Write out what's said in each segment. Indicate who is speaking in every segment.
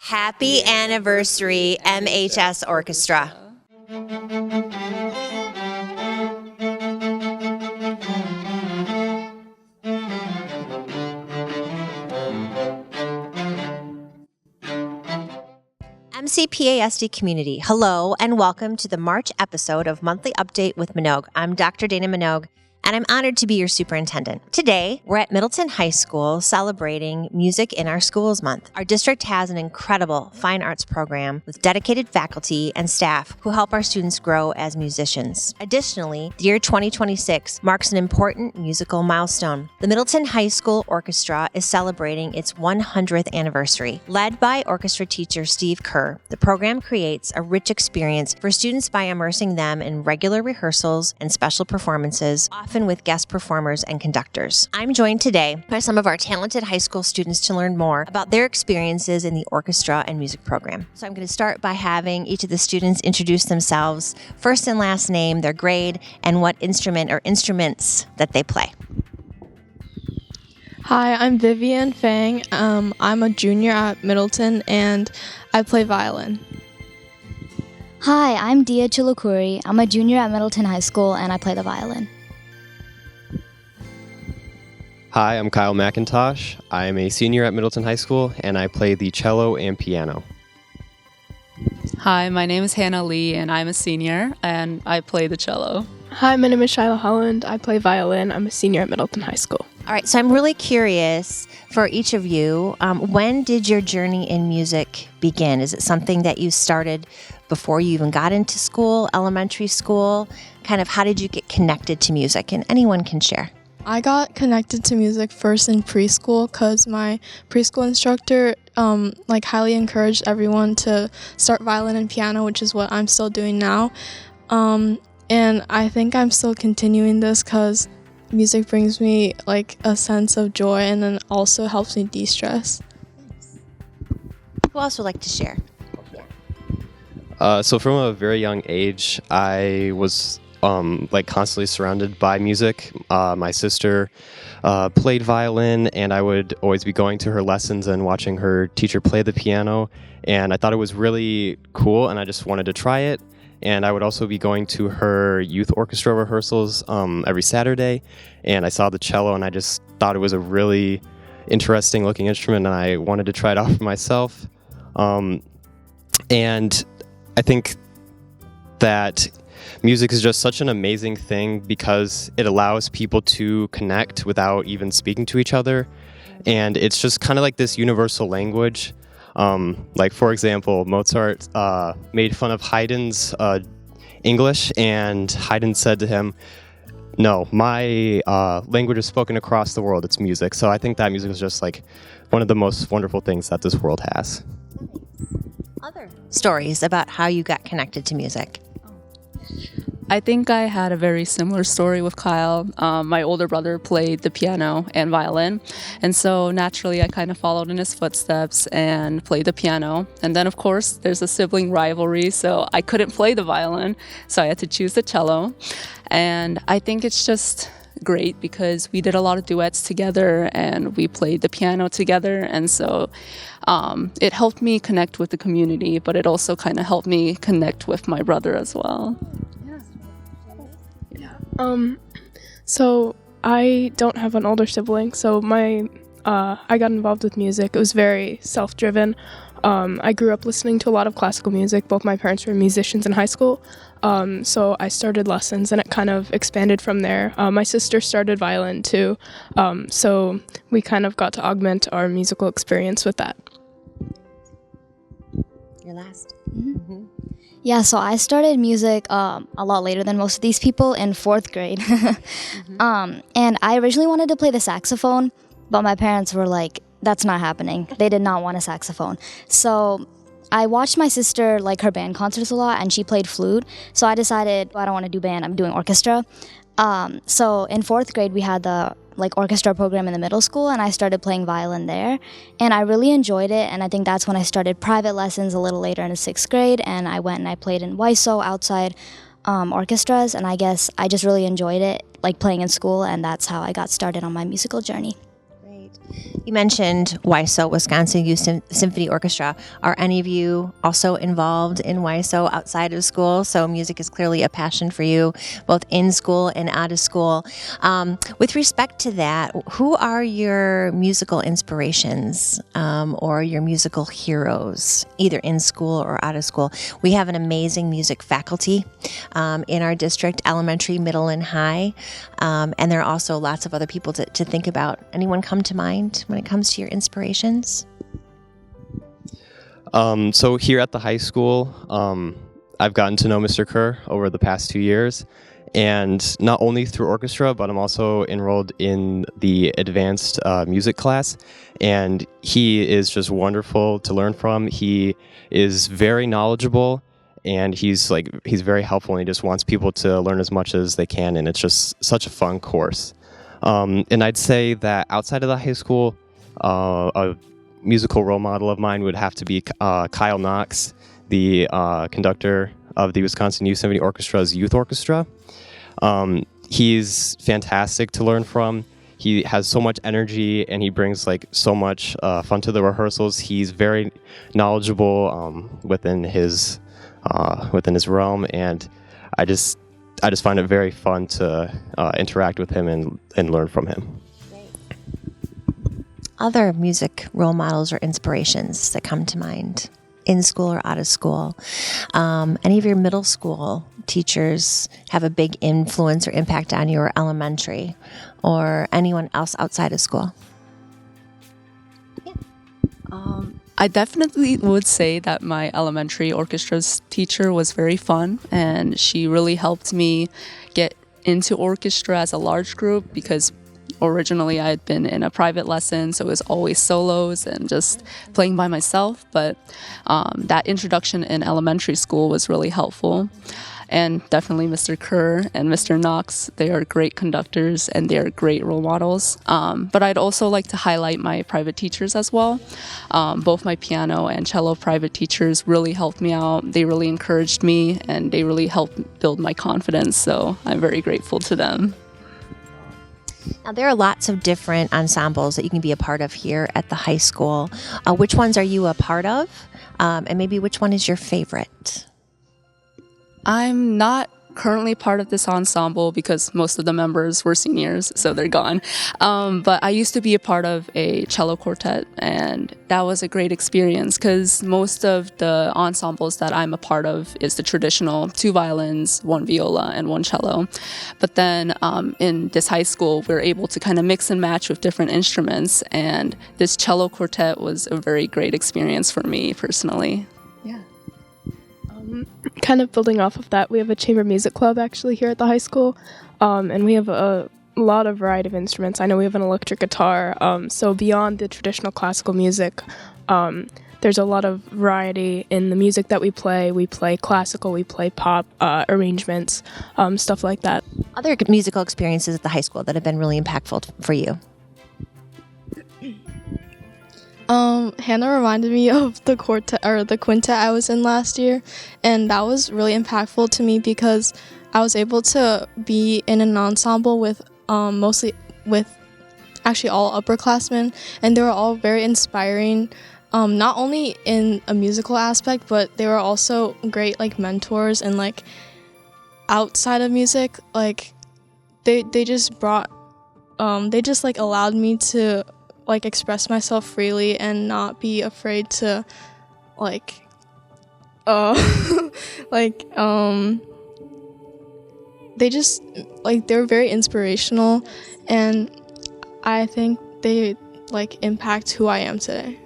Speaker 1: Happy anniversary, MHS Orchestra. MCPASD community, hello and welcome to the March episode of Monthly Update with Monogue. I'm Dr. Dana Monogue, and I'm honored to be your superintendent. Today, we're at Middleton High School celebrating Music in Our Schools Month. Our district has an incredible fine arts program with dedicated faculty and staff who help our students grow as musicians. Additionally, the year 2026 marks an important musical milestone. The Middleton High School Orchestra is celebrating its 100th anniversary. Led by orchestra teacher Steve Kerr, the program creates a rich experience for students by immersing them in regular rehearsals and special performances, often with guest performers and conductors. I'm joined today by some of our talented high school students to learn more about their experiences in the orchestra and music program. So I'm going to start by having each of the students introduce themselves, first and last name, their grade, and what instrument or instruments that they play.
Speaker 2: Hi, I'm Vivian Fang. I'm a junior at Middleton and I play violin.
Speaker 3: Hi, I'm Dia Chilukuri. I'm a junior at Middleton High School and I play the violin.
Speaker 4: Hi, I'm Kyle McIntosh. I'm a senior at Middleton High School, and I play the cello and piano.
Speaker 5: Hi, my name is Hannah Lee, and I'm a senior, and I play the cello.
Speaker 2: Hi, my name is Shiloh Holland. I play violin. I'm a senior at Middleton High School.
Speaker 1: All right, so I'm really curious for each of you, when did your journey in music begin? Is it something that you started before you even got into school, elementary school? Kind of how did you get connected to music? And anyone can share.
Speaker 2: I got connected to music first in preschool because my preschool instructor highly encouraged everyone to start violin and piano, which is what I'm still doing now. And I think I'm still continuing this because music brings me like a sense of joy and then also helps me de-stress.
Speaker 1: Who else would like to share?
Speaker 4: So from a very young age, I was constantly surrounded by music. My sister played violin, and I would always be going to her lessons and watching her teacher play the piano. And I thought it was really cool, and I just wanted to try it. And I would also be going to her youth orchestra rehearsals every Saturday. And I saw the cello, and I just thought it was a really interesting looking instrument, and I wanted to try it out for myself. And I think that music is just such an amazing thing because it allows people to connect without even speaking to each other. And it's just kind of like this universal language. For example, Mozart made fun of Haydn's English, and Haydn said to him, "No, my language is spoken across the world. It's music." So I think that music is just like one of the most wonderful things that this world has.
Speaker 1: Other stories about how you got connected to music?
Speaker 5: I think I had a very similar story with Kyle. My older brother played the piano and violin, and so naturally I kind of followed in his footsteps and played the piano. And then, of course, there's a sibling rivalry, so I couldn't play the violin, so I had to choose the cello. And I think it's just great because we did a lot of duets together and we played the piano together, and so it helped me connect with the community, but it also kind of helped me connect with my brother as well.
Speaker 2: So I don't have an older sibling, so I got involved with music. It was very self-driven. I grew up listening to a lot of classical music. Both my parents were musicians in high school, so I started lessons and it kind of expanded from there. My sister started violin too, so we kind of got to augment our musical experience with that.
Speaker 1: Your last.
Speaker 3: Mm-hmm. Yeah, so I started music a lot later than most of these people in 4th grade. And I originally wanted to play the saxophone, but my parents were like, that's not happening. They did not want a saxophone. So I watched my sister like her band concerts a lot, and she played flute. So I decided, I don't want to do band, I'm doing orchestra. So in 4th grade, we had the orchestra program in the middle school, and I started playing violin there, and I really enjoyed it. And I think that's when I started private lessons a little later in the 6th grade, and I went and I played in WISO outside orchestras, and I guess I just really enjoyed it, like playing in school, and that's how I got started on my musical journey.
Speaker 1: Great. You mentioned WISO, Wisconsin Youth Symphony Orchestra. Are any of you also involved in WISO outside of school? So music is clearly a passion for you, both in school and out of school. With respect to that, who are your musical inspirations or your musical heroes, either in school or out of school? We have an amazing music faculty in our district, elementary, middle, and high. And there are also lots of other people to think about. Anyone come to mind when it comes to your inspirations?
Speaker 4: So here at the high school, I've gotten to know Mr. Kerr over the past 2 years, and not only through orchestra, but I'm also enrolled in the advanced music class, and he is just wonderful to learn from. He is very knowledgeable, and he's very helpful, and he just wants people to learn as much as they can, and it's just such a fun course. And I'd say that outside of the high school, a musical role model of mine would have to be Kyle Knox, the conductor of the Wisconsin Youth Symphony Orchestra's youth orchestra. He's fantastic to learn from. He has so much energy, and he brings so much fun to the rehearsals. He's very knowledgeable within his realm, and I just find it very fun to interact with him and learn from him.
Speaker 1: Other music role models or inspirations that come to mind in school or out of school? Any of your middle school teachers have a big influence or impact on your elementary, or anyone else outside of school?
Speaker 5: I definitely would say that my elementary orchestra's teacher was very fun, and she really helped me get into orchestra as a large group, because originally I had been in a private lesson, so it was always solos and just playing by myself. But that introduction in elementary school was really helpful. And definitely Mr. Kerr and Mr. Knox, they are great conductors and they are great role models. But I'd also like to highlight my private teachers as well. Both my piano and cello private teachers really helped me out. They really encouraged me, and they really helped build my confidence. So I'm very grateful to them.
Speaker 1: Now, there are lots of different ensembles that you can be a part of here at the high school. Which ones are you a part of? And maybe which one is your favorite?
Speaker 5: I'm not currently part of this ensemble because most of the members were seniors, so they're gone. But I used to be a part of a cello quartet, and that was a great experience because most of the ensembles that I'm a part of is the traditional 2 violins, 1 viola, and 1 cello. But then in this high school, we were able to kind of mix and match with different instruments, and this cello quartet was a very great experience for me personally. Yeah.
Speaker 2: Kind of building off of that, we have a chamber music club actually here at the high school, and we have a lot of variety of instruments. I know we have an electric guitar, so beyond the traditional classical music, there's a lot of variety in the music that we play. We play classical, we play pop arrangements, stuff like that.
Speaker 1: Other musical experiences at the high school that have been really impactful for you?
Speaker 6: Hannah reminded me of the quintet I was in last year, and that was really impactful to me because I was able to be in an ensemble with mostly with actually all upperclassmen, and they were all very inspiring, not only in a musical aspect, but they were also great mentors, and outside of music, they just brought they just allowed me to express myself freely and not be afraid to they just they were very inspirational, and I think they impact who I am today.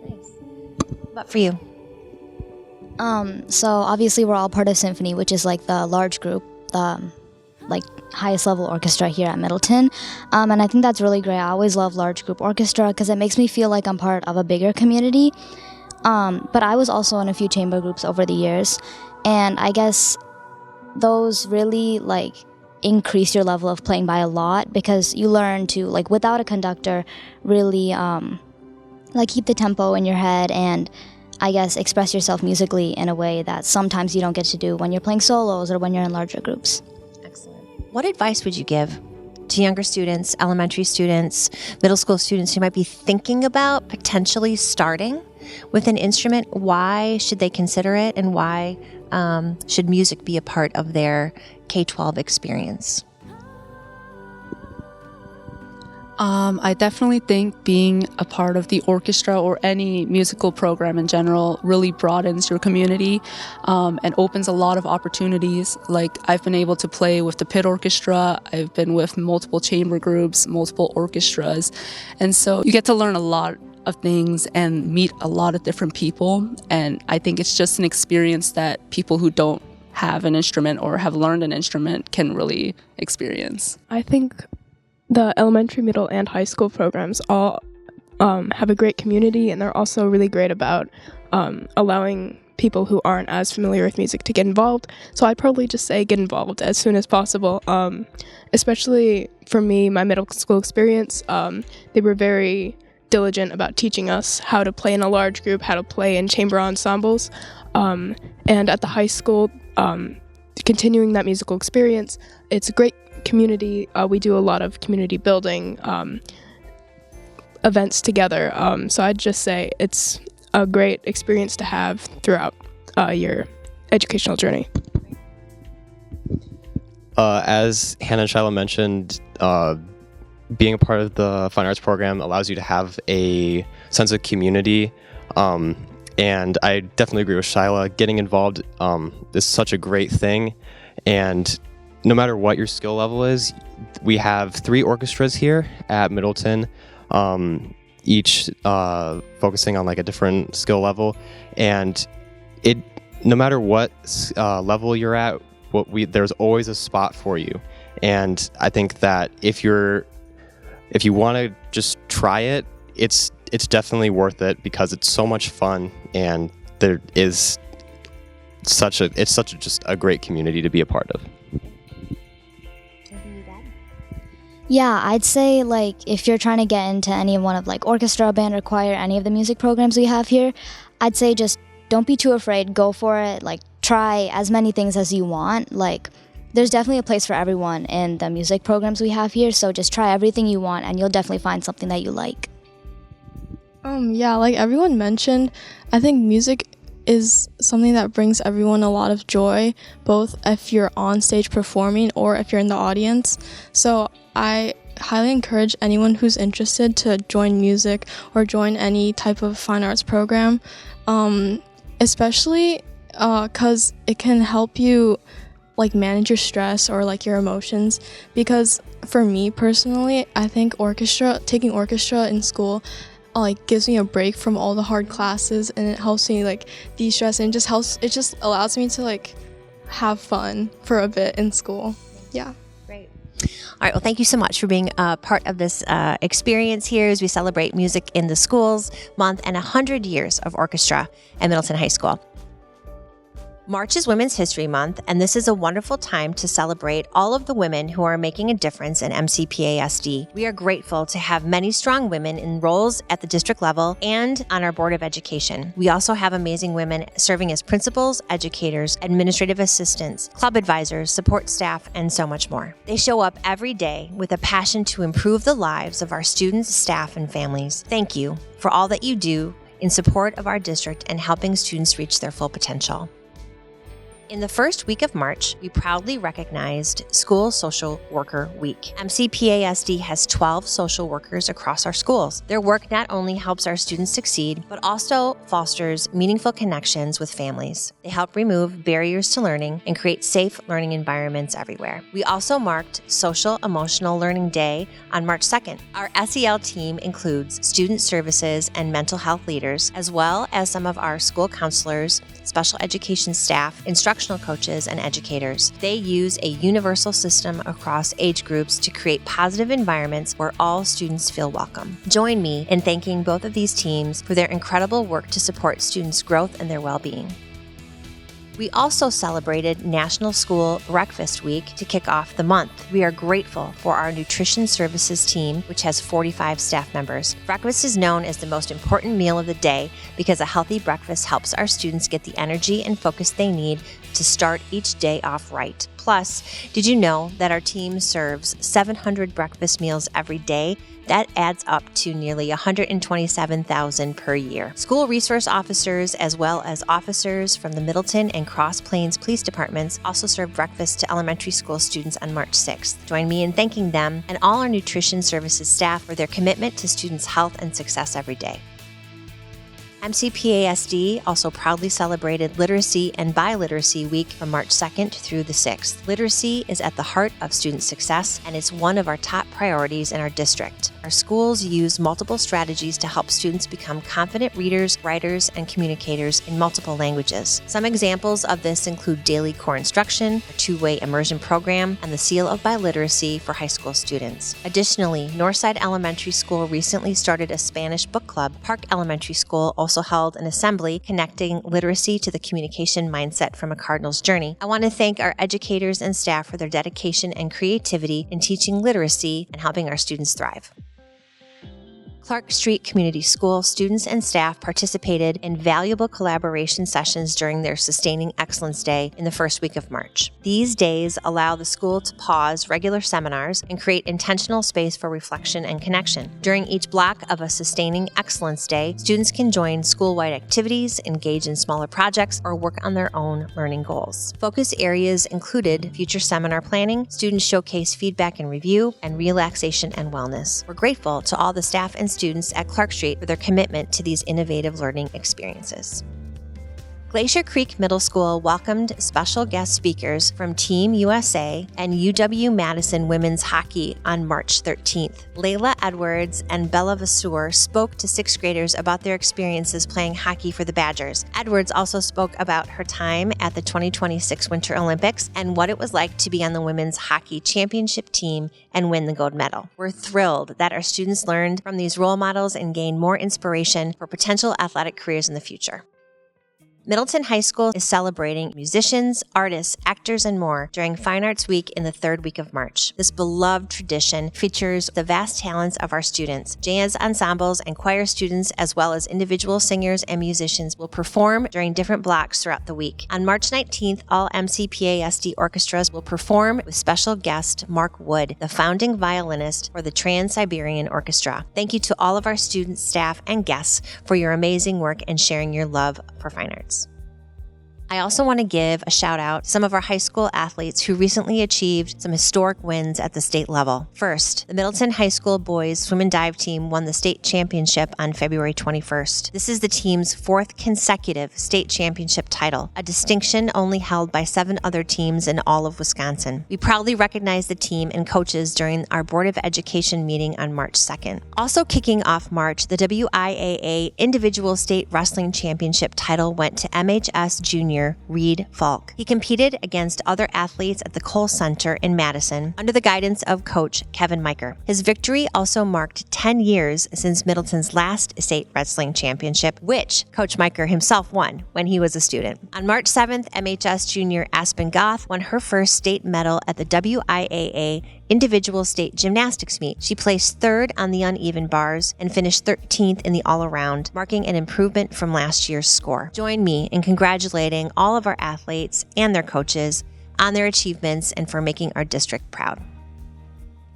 Speaker 1: Nice. What for you?
Speaker 3: So obviously we're all part of symphony, which is the large group, highest level orchestra here at Middleton, and I think that's really great. I always love large group orchestra because it makes me feel like I'm part of a bigger community. But I was also in a few chamber groups over the years, and I guess those really increase your level of playing by a lot because you learn to without a conductor really keep the tempo in your head and I guess express yourself musically in a way that sometimes you don't get to do when you're playing solos or when you're in larger groups.
Speaker 1: Excellent. What advice would you give to younger students, elementary students, middle school students who might be thinking about potentially starting with an instrument? Why should they consider it, and why should music be a part of their K-12 experience?
Speaker 5: I definitely think being a part of the orchestra or any musical program in general really broadens your community and opens a lot of opportunities. Like, I've been able to play with the pit orchestra, I've been with multiple chamber groups, multiple orchestras, and so you get to learn a lot of things and meet a lot of different people, and I think it's just an experience that people who don't have an instrument or have learned an instrument can really experience.
Speaker 2: I think the elementary, middle, and high school programs all have a great community, and they're also really great about allowing people who aren't as familiar with music to get involved. So I'd probably just say get involved as soon as possible. Especially for me, my middle school experience, they were very diligent about teaching us how to play in a large group, how to play in chamber ensembles. And at the high school, continuing that musical experience, it's a great community. We do a lot of community building events together. So I'd just say it's a great experience to have throughout your educational journey.
Speaker 4: As Hannah and Shiloh mentioned, being a part of the Fine Arts program allows you to have a sense of community. And I definitely agree with Shiloh. Getting involved is such a great thing. And no matter what your skill level is, we have 3 orchestras here at Middleton, each focusing on like a different skill level. And no matter what level you're at, there's always a spot for you. And I think that if you want to just try it, it's definitely worth it, because it's so much fun, and there is such a great community to be a part of.
Speaker 3: Yeah, I'd say, like, if you're trying to get into any one of, like, orchestra, band, or choir, any of the music programs we have here, I'd say just don't be too afraid. Go for it. Like, try as many things as you want. Like, there's definitely a place for everyone in the music programs we have here, so just try everything you want, and you'll definitely find something that you like.
Speaker 6: Yeah, like everyone mentioned, I think music is something that brings everyone a lot of joy, both if you're on stage performing or if you're in the audience. So I highly encourage anyone who's interested to join music or join any type of fine arts program, especially because it can help you like manage your stress or like your emotions. Because for me personally, I think taking orchestra in school like gives me a break from all the hard classes, and it helps me like de-stress, and it just allows me to like have fun for a bit in school. Yeah.
Speaker 1: Great. All right. Well, thank you so much for being a part of this experience here as we celebrate Music in the Schools Month and 100 years of orchestra at Middleton High School. March is Women's History Month, and this is a wonderful time to celebrate all of the women who are making a difference in MCPASD. We are grateful to have many strong women in roles at the district level and on our Board of Education. We also have amazing women serving as principals, educators, administrative assistants, club advisors, support staff, and so much more. They show up every day with a passion to improve the lives of our students, staff, and families. Thank you for all that you do in support of our district and helping students reach their full potential. In the first week of March, we proudly recognized School Social Worker Week. MCPASD has 12 social workers across our schools. Their work not only helps our students succeed, but also fosters meaningful connections with families. They help remove barriers to learning and create safe learning environments everywhere. We also marked Social Emotional Learning Day on March 2nd. Our SEL team includes student services and mental health leaders, as well as some of our school counselors, special education staff, instructional coaches, and educators. They use a universal system across age groups to create positive environments where all students feel welcome. Join me in thanking both of these teams for their incredible work to support students' growth and their well-being. We also celebrated National School Breakfast Week to kick off the month. We are grateful for our nutrition services team, which has 45 staff members. Breakfast is known as the most important meal of the day because a healthy breakfast helps our students get the energy and focus they need to start each day off right. Plus, did you know that our team serves 700 breakfast meals every day? That adds up to nearly 127,000 per year. School resource officers, as well as officers from the Middleton and Cross Plains Police Departments, also served breakfast to elementary school students on March 6th. Join me in thanking them and all our nutrition services staff for their commitment to students' health and success every day. MCPASD also proudly celebrated Literacy and Biliteracy Week from March 2nd through the 6th. Literacy is at the heart of student success, and it's one of our top priorities in our district. Our schools use multiple strategies to help students become confident readers, writers, and communicators in multiple languages. Some examples of this include daily core instruction, a two-way immersion program, and the Seal of Biliteracy for high school students. Additionally, Northside Elementary School recently started a Spanish book club. Park Elementary School also held an assembly connecting literacy to the communication mindset from a Cardinal's journey. I want to thank our educators and staff for their dedication and creativity in teaching literacy and helping our students thrive. Clark Street Community School students and staff participated in valuable collaboration sessions during their Sustaining Excellence Day in the first week of March. These days allow the school to pause regular seminars and create intentional space for reflection and connection. During each block of a Sustaining Excellence Day, students can join school-wide activities, engage in smaller projects, or work on their own learning goals. Focus areas included future seminar planning, students showcase feedback and review, and relaxation and wellness. We're grateful to all the staff and students at Clark Street for their commitment to these innovative learning experiences. Glacier Creek Middle School welcomed special guest speakers from Team USA and UW-Madison Women's Hockey on March 13th. Layla Edwards and Bella Vasseur spoke to sixth graders about their experiences playing hockey for the Badgers. Edwards also spoke about her time at the 2026 Winter Olympics and what it was like to be on the women's hockey championship team and win the gold medal. We're thrilled that our students learned from these role models and gained more inspiration for potential athletic careers in the future. Middleton High School is celebrating musicians, artists, actors, and more during Fine Arts Week in the third week of March. This beloved tradition features the vast talents of our students. Jazz ensembles and choir students, as well as individual singers and musicians, will perform during different blocks throughout the week. On March 19th, all MCPASD orchestras will perform with special guest Mark Wood, the founding violinist for the Trans-Siberian Orchestra. Thank you to all of our students, staff, and guests for your amazing work and sharing your love for fine arts. I also want to give a shout out to some of our high school athletes who recently achieved some historic wins at the state level. First, the Middleton High School boys swim and dive team won the state championship on February 21st. This is the team's fourth consecutive state championship title, a distinction only held by 7 other teams in all of Wisconsin. We proudly recognize the team and coaches during our Board of Education meeting on March 2nd. Also kicking off March, the WIAA Individual State Wrestling Championship title went to MHS Junior Reed Falk. He competed against other athletes at the Cole Center in Madison under the guidance of Coach Kevin Miker. His victory also marked 10 years since Middleton's last state wrestling championship, which Coach Miker himself won when he was a student. On March 7th, MHS junior Aspen Goth won her first state medal at the WIAA individual state gymnastics meet. She placed 3rd on the uneven bars and finished 13th in the all-around, marking an improvement from last year's score. Join me in congratulating all of our athletes and their coaches on their achievements and for making our district proud.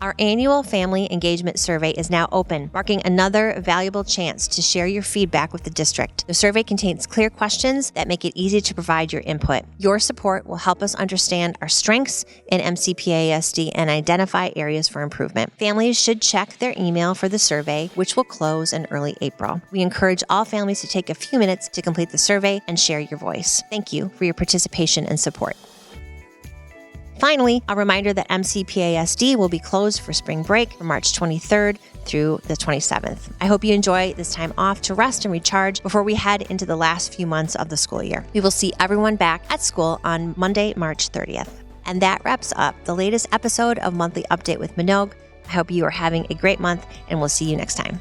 Speaker 1: Our annual family engagement survey is now open, marking another valuable chance to share your feedback with the district. The survey contains clear questions that make it easy to provide your input. Your support will help us understand our strengths in MCPASD and identify areas for improvement. Families should check their email for the survey, which will close in early April. We encourage all families to take a few minutes to complete the survey and share your voice. Thank you for your participation and support. Finally, a reminder that MCPASD will be closed for spring break from March 23rd through the 27th. I hope you enjoy this time off to rest and recharge before we head into the last few months of the school year. We will see everyone back at school on Monday, March 30th. And that wraps up the latest episode of Monthly Update with Monogue. I hope you are having a great month, and we'll see you next time.